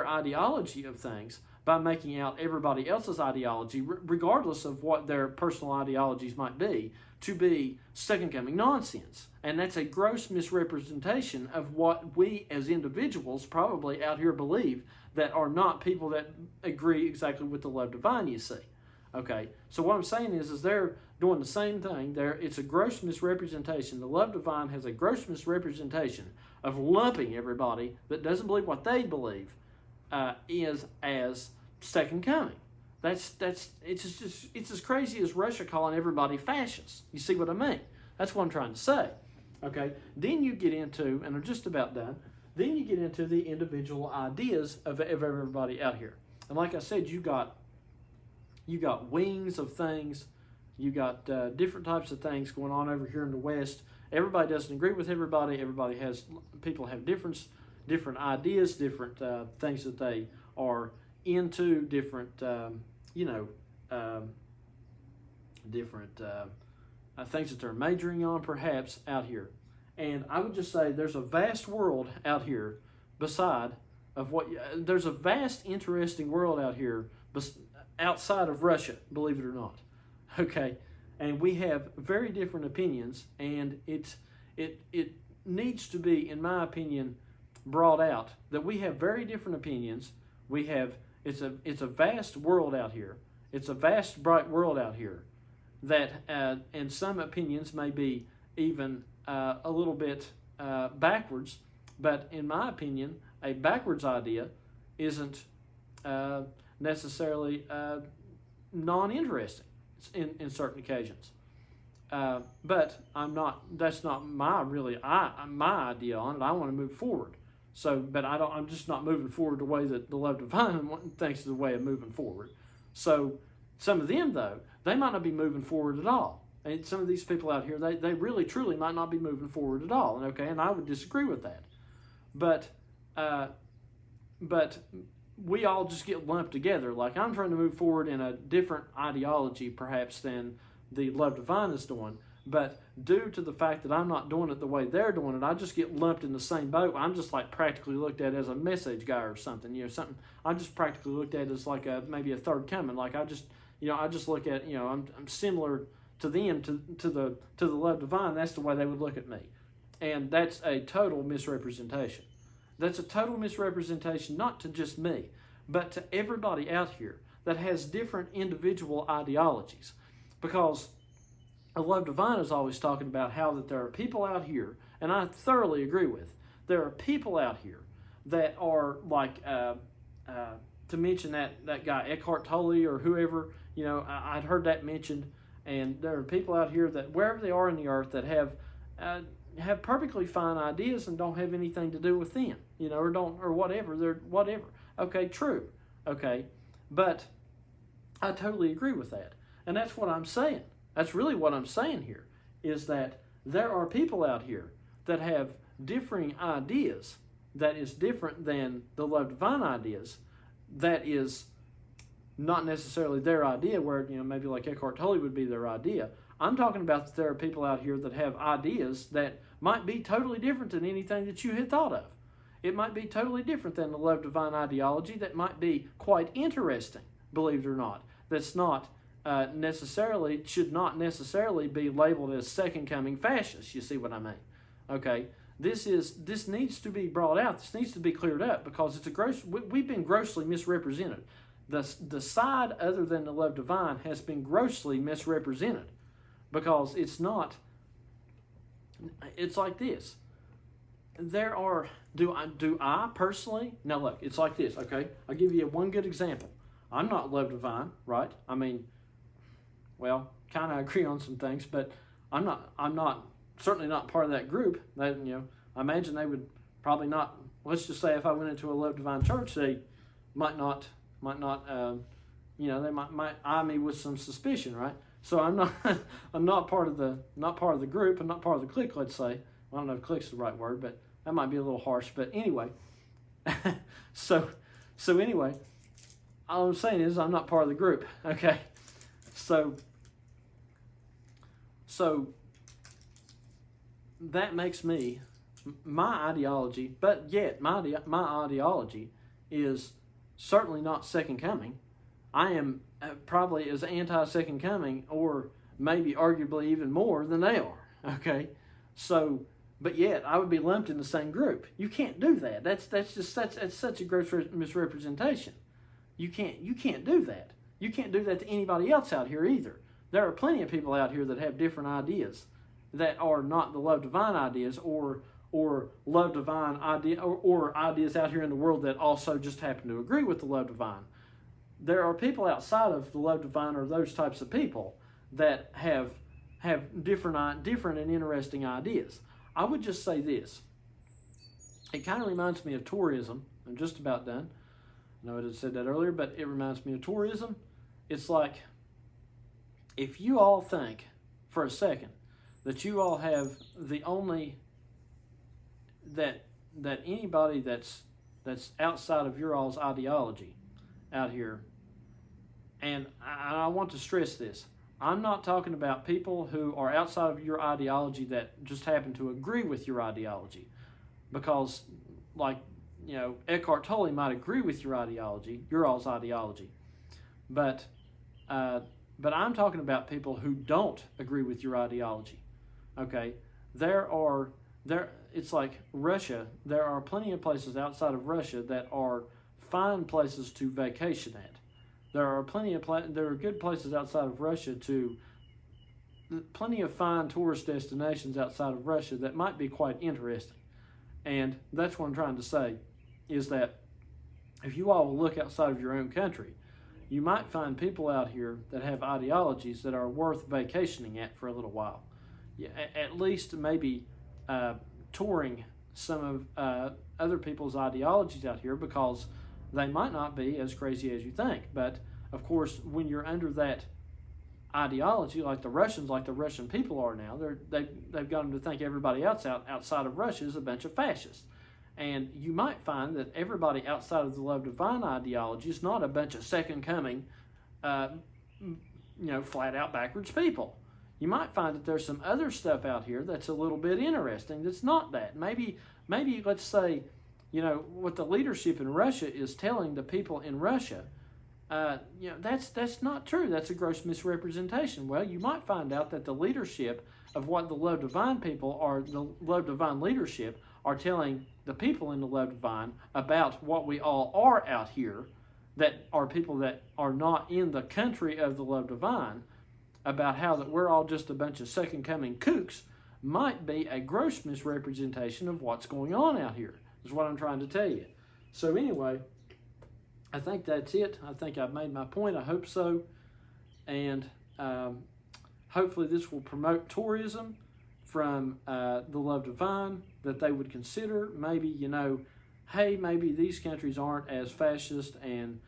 ideology of things by making out everybody else's ideology, regardless of what their personal ideologies might be, to be second coming nonsense. And that's a gross misrepresentation of what we as individuals probably out here believe, that are not people that agree exactly with the love divine, you see. Okay, so what I'm saying is they're doing the same thing. It's a gross misrepresentation. The love divine has a gross misrepresentation of lumping everybody that doesn't believe what they believe is as second coming. It's as crazy as Russia calling everybody fascists. You see what I mean? That's what I'm trying to say. Okay. Then you get into, and I'm just about done. Then you get into the individual ideas of everybody out here. And like I said, you got wings of things. You got different types of things going on over here in the West. Everybody doesn't agree with everybody. People have different ideas, different things that they are into, different things that they're majoring on, perhaps out here. And I would just say there's a vast world out here beside of what there's a vast, interesting world out here outside of Russia, believe it or not. Okay, and we have very different opinions, and it needs to be, in my opinion, brought out that we have very different opinions. We have it's a vast world out here. It's a vast, bright world out here that, and some opinions may be even a little bit backwards. But in my opinion, a backwards idea isn't necessarily non-interesting in certain occasions. But I'm not. That's not my my idea on it. I want to move forward. So, but I don't. I'm just not moving forward the way that the Love Divine thinks is the way of moving forward. So, some of them though, they might not be moving forward at all. And some of these people out here, they really truly might not be moving forward at all. And okay, and I would disagree with that. But we all just get lumped together. Like I'm trying to move forward in a different ideology, perhaps, than the Love Divine is doing. But due to the fact that I'm not doing it the way they're doing it, I just get lumped in the same boat. I'm just like practically looked at as a message guy or something. Something I'm just practically looked at as like maybe a third coming. Like I just look at I'm similar to them to the Love Divine. That's the way they would look at me, and that's a total misrepresentation. That's a total misrepresentation, not to just me, but to everybody out here that has different individual ideologies. Because the Love Divine is always talking about how that there are people out here, and I thoroughly agree with, there are people out here that are like, to mention that guy Eckhart Tolle or whoever, I'd heard that mentioned, and there are people out here that wherever they are in the earth that have perfectly fine ideas and don't have anything to do with them, or whatever. They're whatever. Okay, true. Okay, but I totally agree with that, and that's what I'm saying. That's really what I'm saying here, is that there are people out here that have differing ideas that is different than the Love Divine ideas. That is not necessarily their idea, where maybe like Eckhart Tolle would be their idea. I'm talking about that there are people out here that have ideas that might be totally different than anything that you had thought of. It might be totally different than the Love Divine ideology that might be quite interesting, believe it or not. That's not should not necessarily be labeled as second coming fascist. You see what I mean? Okay, this needs to be brought out. This needs to be cleared up because we've been grossly misrepresented. The side other than the Love Divine has been grossly misrepresented. Because it's like this. Do I personally? Now look, it's like this, okay? I'll give you one good example. I'm not Love Divine, right? I mean, well, kind of agree on some things, but I'm certainly not part of that group. I imagine they would probably not, let's just say if I went into a Love Divine church, they might not, they might eye me with some suspicion, right? So I'm not part of the group. I'm not part of the clique. Let's say, I don't know if clique's the right word, but that might be a little harsh. But anyway, so anyway, all I'm saying is I'm not part of the group. Okay, so that makes me my ideology, but yet my ideology is certainly not second coming. I am probably as anti-second coming, or maybe arguably even more than they are. Okay, so but yet I would be lumped in the same group. You can't do that. That's such a gross misrepresentation. You can't do that. You can't do that to anybody else out here either. There are plenty of people out here that have different ideas that are not the Love Divine ideas, or Love Divine idea, or ideas out here in the world that also just happen to agree with the Love Divine. There are people outside of the Love Divine, or those types of people, that have different and interesting ideas. I would just say this. It kind of reminds me of tourism. I'm just about done. I know I had said that earlier, but it reminds me of tourism. It's like, if you all think for a second that you all have the only, that anybody that's outside of your all's ideology out here And I want to stress this. I'm not talking about people who are outside of your ideology that just happen to agree with your ideology. Because, like, Eckhart Tolle might agree with your ideology, your all's ideology. But I'm talking about people who don't agree with your ideology. Okay? It's like Russia. There are plenty of places outside of Russia that are fine places to vacation at. There are there are good places outside of Russia plenty of fine tourist destinations outside of Russia that might be quite interesting. And that's what I'm trying to say, is that if you all will look outside of your own country, you might find people out here that have ideologies that are worth vacationing at for a little while. At least maybe touring some of other people's ideologies out here, because they might not be as crazy as you think. But, of course, when you're under that ideology, like the Russian people are now, they've got them to think everybody else outside of Russia is a bunch of fascists. And you might find that everybody outside of the love divine ideology is not a bunch of second coming, flat out backwards people. You might find that there's some other stuff out here that's a little bit interesting that's not that. Maybe let's say, what the leadership in Russia is telling the people in Russia, that's not true. That's a gross misrepresentation. Well, you might find out that the leadership of what the love divine people are, the love divine leadership, are telling the people in the love divine about what we all are out here, that are people that are not in the country of the love divine, about how that we're all just a bunch of second coming kooks, might be a gross misrepresentation of what's going on out here, is what I'm trying to tell you. So anyway, I think that's it. I think I've made my point. I hope so. And hopefully this will promote tourism from the love divine, that they would consider maybe, hey, maybe these countries aren't as fascist and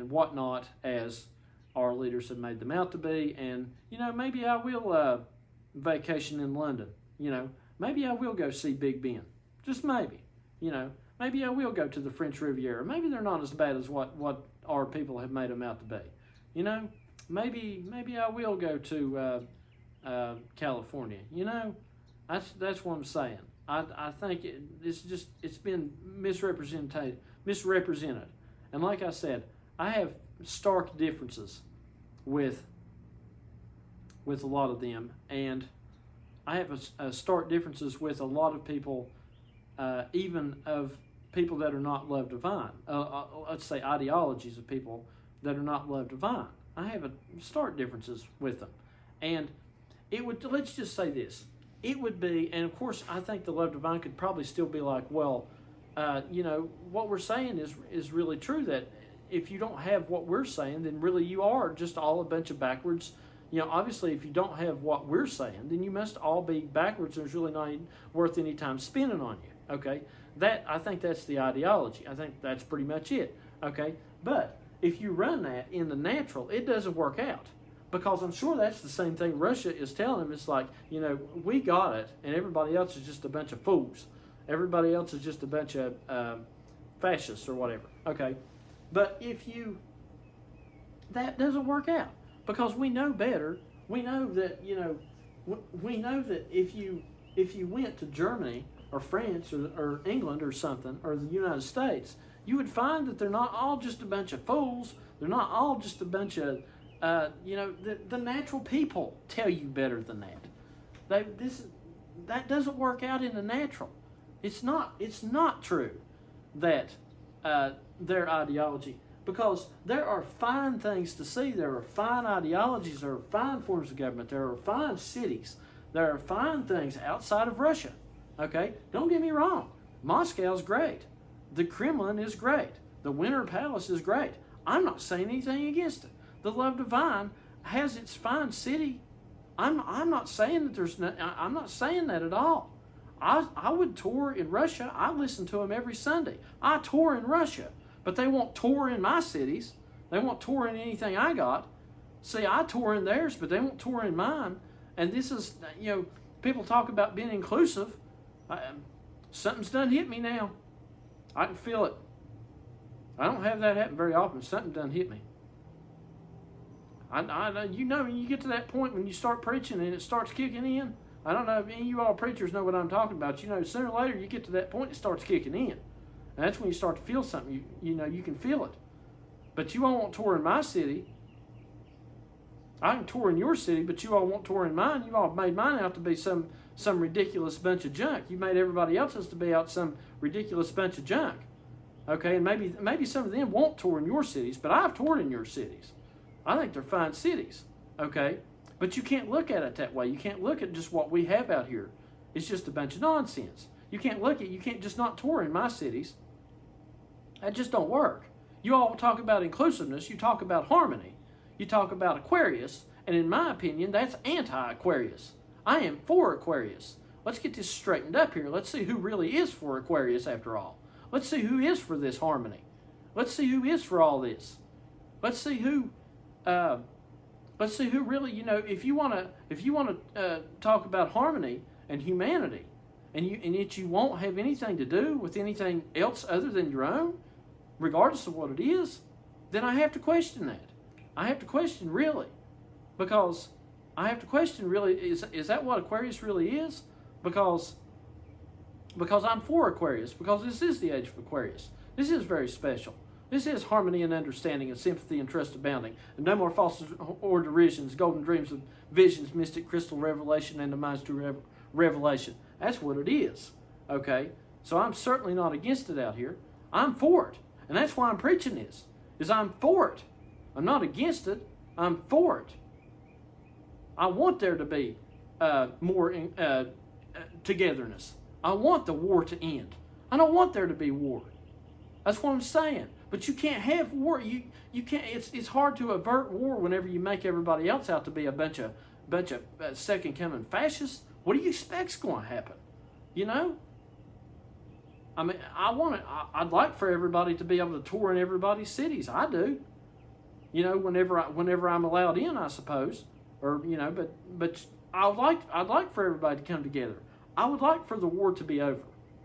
whatnot as our leaders have made them out to be. And, maybe I will vacation in London. Maybe I will go see Big Ben. Just maybe. Maybe I will go to the French Riviera. Maybe they're not as bad as what our people have made them out to be. Maybe I will go to California. That's what I'm saying. I think it's been misrepresented. And like I said, I have stark differences with a lot of them, and I have stark differences with a lot of people, even of people that are not love divine. Let's say ideologies of people that are not love divine. I have stark differences with them, and let's just say this. It would be, and of course, I think the love divine could probably still be like, well, what we're saying is really true, that if you don't have what we're saying, then really you are just all a bunch of backwards. Obviously, if you don't have what we're saying, then you must all be backwards. There's really not worth any time spending on you. Okay, I think that's the ideology. I think that's pretty much it. Okay, but if you run that in the natural, it doesn't work out. Because I'm sure that's the same thing Russia is telling them. It's like, we got it, and everybody else is just a bunch of fools. Everybody else is just a bunch of fascists or whatever. Okay, but that doesn't work out, because we know better. We know that we know that if you went to Germany or France or England or something, or the United States, you would find that they're not all just a bunch of fools. They're not all just a bunch of the natural people tell you better than that. That doesn't work out in the natural. It's not true that their ideology, because there are fine things to see. There are fine ideologies. There are fine forms of government. There are fine cities. There are fine things outside of Russia. Okay, don't get me wrong. Moscow's great. The Kremlin is great. The Winter Palace is great. I'm not saying anything against it. The love divine has its fine city. I'm not saying that there's no, I'm not saying that at all. I would tour in Russia. I listen to them every Sunday. I tour in Russia, but they won't tour in my cities. They won't tour in anything I got. See, I tour in theirs, but they won't tour in mine. And this is, people talk about being inclusive. Something's done hit me now. I can feel it. I don't have that happen very often. Something done hit me. You know, when you get to that point when you start preaching and it starts kicking in, I don't know if any of you all preachers know what I'm talking about. You know, sooner or later you get to that point, it starts kicking in. And that's when you start to feel something. You know, you can feel it. But you all won't tour in my city. I can tour in your city, but you all won't tour in mine. You all made mine out to be some ridiculous bunch of junk. You made everybody else's to be out some ridiculous bunch of junk. Okay, and maybe some of them won't tour in your cities, but I've toured in your cities. I think they're fine cities. Okay, but you can't look at it that way. You can't look at just what we have out here. It's just a bunch of nonsense. You can't just not tour in my cities. That just don't work. You all talk about inclusiveness. You talk about harmony. You talk about Aquarius, and in my opinion, that's anti-Aquarius. I am for Aquarius. Let's get this straightened up here. Let's see who really is for Aquarius after all. Let's see who is for this harmony. Let's see who is for all this. Let's see who really, you know, if you want to talk about harmony and humanity, and yet you won't have anything to do with anything else other than your own, regardless of what it is, then I have to question that. I have to question really, because I have to question really, is that what Aquarius really is? Because I'm for Aquarius, because this is the age of Aquarius. This is very special. This is harmony and understanding and sympathy and trust abounding. And no more false or derisions, golden dreams of visions, mystic crystal revelation, and the mind's true revelation. That's what it is. Okay? So I'm certainly not against it out here. I'm for it. And that's why I'm preaching this, is I'm for it. I'm not against it. I'm for it. I want there to be more togetherness. I want the war to end. I don't want there to be war. That's what I'm saying. But you can't have war. You can't. It's hard to avert war whenever you make everybody else out to be a bunch of second coming fascists. What do you expect's going to happen? You know. I mean, I'd like for everybody to be able to tour in everybody's cities. I do. You know, whenever I'm allowed in, I suppose. Or you know, but I'd like for everybody to come together. I would like for the war to be over.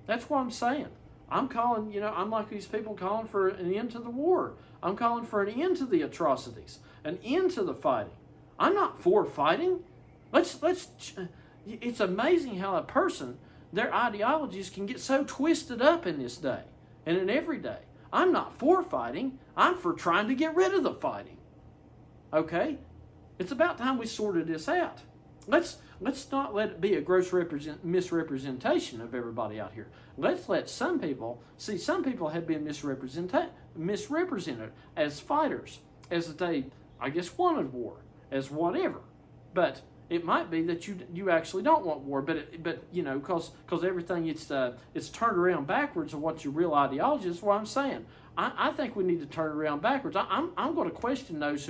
That's what I'm saying. I'm calling, you know, I'm like these people calling for an end to the war. I'm calling for an end to the atrocities, an end to the fighting. I'm not for fighting. It's amazing how a person, their ideologies can get so twisted up in this day and in every day. I'm not for fighting. I'm for trying to get rid of the fighting. Okay? It's about time we sorted this out. Let's not let it be a gross misrepresentation of everybody out here. Let's let some people have been misrepresented as fighters, as they, I guess, wanted war, as whatever. But it might be that you actually don't want war, but you know, because everything it's turned around backwards of what your real ideology is. What I'm saying, I think we need to turn it around backwards. I'm going to question those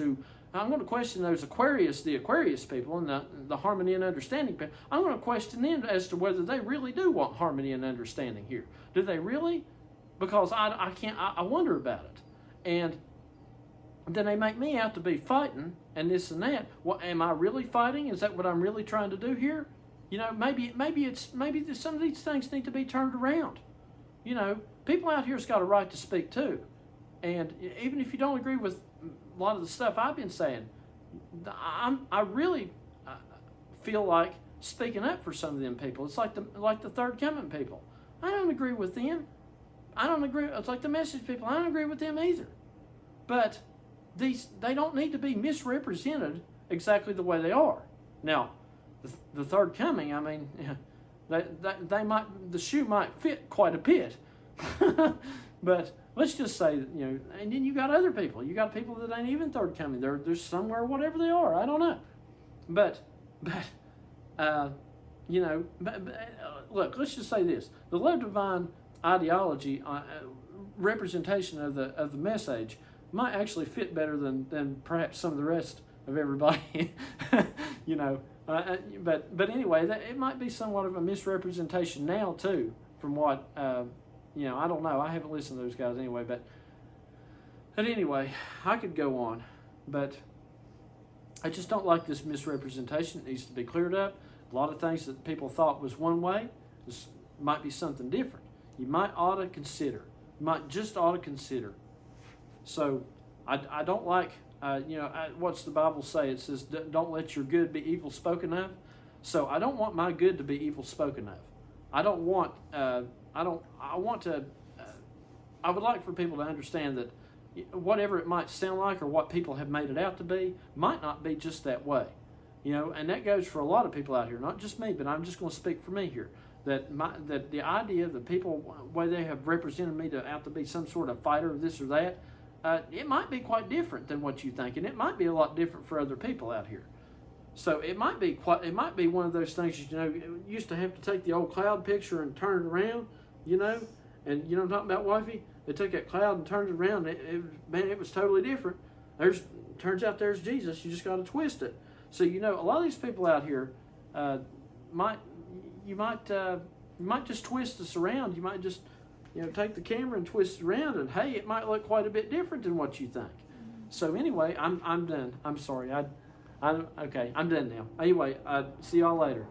Aquarius, the Aquarius people, and the harmony and understanding people. I'm going to question them as to whether they really do want harmony and understanding here. Do they really? Because I wonder about it. And then they make me out to be fighting and this and that. Well, am I really fighting? Is that what I'm really trying to do here? You know, maybe some of these things need to be turned around. You know, people out here's got a right to speak too. And even if you don't agree with a lot of the stuff I've been saying, I really feel like speaking up for some of them people. It's like the third coming people. I don't agree with them. I don't agree. It's like the message people. I don't agree with them either. But they don't need to be misrepresented exactly the way they are. Now, the third coming. I mean, they might, the shoe might fit quite a bit, but let's just say that, you know. And then you got other people. You got people that ain't even third coming. They're somewhere, whatever they are. I don't know, but you know. Look, let's just say this: the love divine ideology, representation of the message might actually fit better than perhaps some of the rest of everybody. You know, but anyway, it might be somewhat of a misrepresentation now too, from what you know. I don't know. I haven't listened to those guys anyway, but anyway, I could go on, but I just don't like this misrepresentation. It needs to be cleared up. A lot of things that people thought was one way might be something different. You might ought to consider. You might just ought to consider. So I don't like what's the Bible say? It says, "Don't let your good be evil spoken of." So I don't want my good to be evil spoken of. I don't want. I want to. I would like for people to understand that whatever it might sound like or what people have made it out to be might not be just that way. And that goes for a lot of people out here, not just me, but I'm just going to speak for me here. That the idea that people, way they have represented me out to be some sort of fighter of this or that, it might be quite different than what you think, and it might be a lot different for other people out here. So it might be one of those things. You used to have to take the old cloud picture and turn it around, and I'm talking about, wifey. They took that cloud and turned it around. It was totally different. Turns out there's Jesus. You just got to twist it. So a lot of these people out here might just twist us around. You might just take the camera and twist it around, and hey, it might look quite a bit different than what you think. So anyway, I'm done. I'm sorry. I'm done now. Anyway, see y'all later.